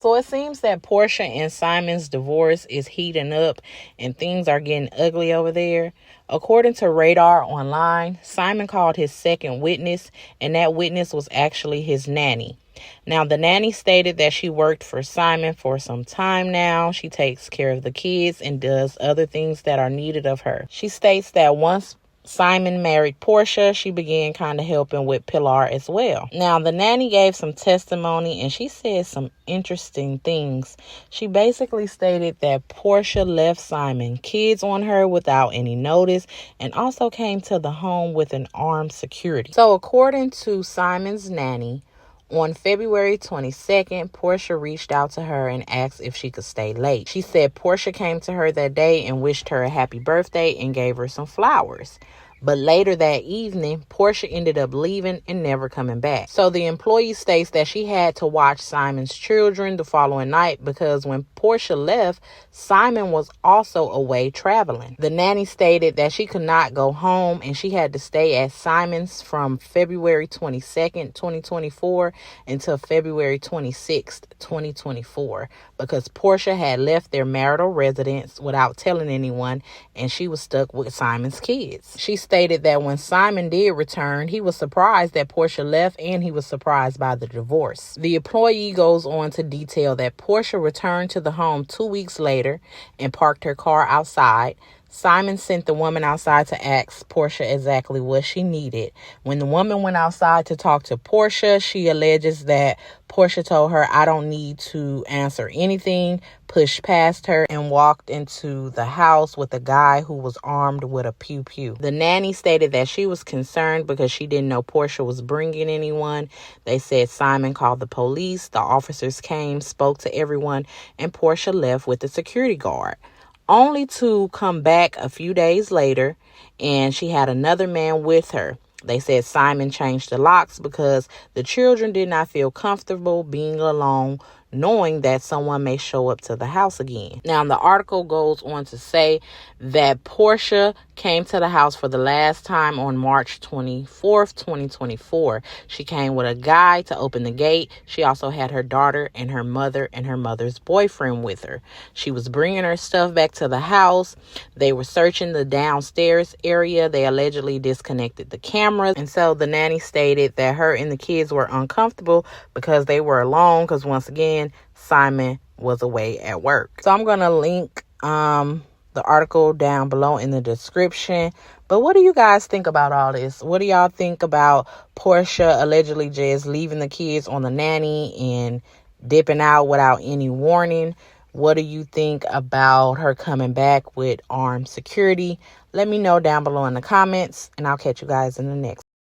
So it seems that Porsha and Simon's divorce is heating up and things are getting ugly over there. According to Radar Online, Simon called his second witness, and that witness was actually his nanny. Now, the nanny stated that she worked for Simon for some time now. She takes care of the kids and does other things that are needed of her. She states that once Simon married Porsha, she began kind of helping with Pilar as well. Now, the nanny gave some testimony and she said some interesting things. She basically stated that Porsha left Simon kids on her without any notice and also came to the home with an armed security. So according to Simon's nanny, on February 22nd, Porsha reached out to her and asked if she could stay late. She said Porsha came to her that day and wished her a happy birthday and gave her some flowers. But later that evening, Porsha ended up leaving and never coming back. So the employee states that she had to watch Simon's children the following night because when Porsha left, Simon was also away traveling. The nanny stated that she could not go home and she had to stay at Simon's from February 22nd, 2024 until February 26th, 2024 because Porsha had left their marital residence without telling anyone and she was stuck with Simon's kids. She stated that when Simon did return, he was surprised that Porsha left and he was surprised by the divorce. The employee goes on to detail that Porsha returned to the home 2 weeks later and parked her car outside. Simon sent the woman outside to ask Porsha exactly what she needed. When the woman went outside to talk to Porsha, she alleges that Porsha told her, "I don't need to answer anything," pushed past her and walked into the house with a guy who was armed with a pew-pew. The nanny stated that she was concerned because she didn't know Porsha was bringing anyone. They said Simon called the police. The officers came, spoke to everyone, and Porsha left with the security guard, only to come back a few days later, and she had another man with her. They said Simon changed the locks because the children did not feel comfortable being alone, knowing that someone may show up to the house again. Now, the article goes on to say that Porsha came to the house for the last time on March 24th, 2024. She came with a guy to open the gate. She also had her daughter and her mother's boyfriend with her. She was bringing her stuff back to the house. They were searching the downstairs area. They allegedly disconnected the cameras. And so the nanny stated that her and the kids were uncomfortable because they were alone because once again, Simon was away at work. So I'm going to link the article down below in the description. But what do you guys think about all this? What do y'all think about Porsha allegedly just leaving the kids on the nanny and dipping out without any warning? What do you think about her coming back with armed security? Let me know down below in the comments, and I'll catch you guys in the next.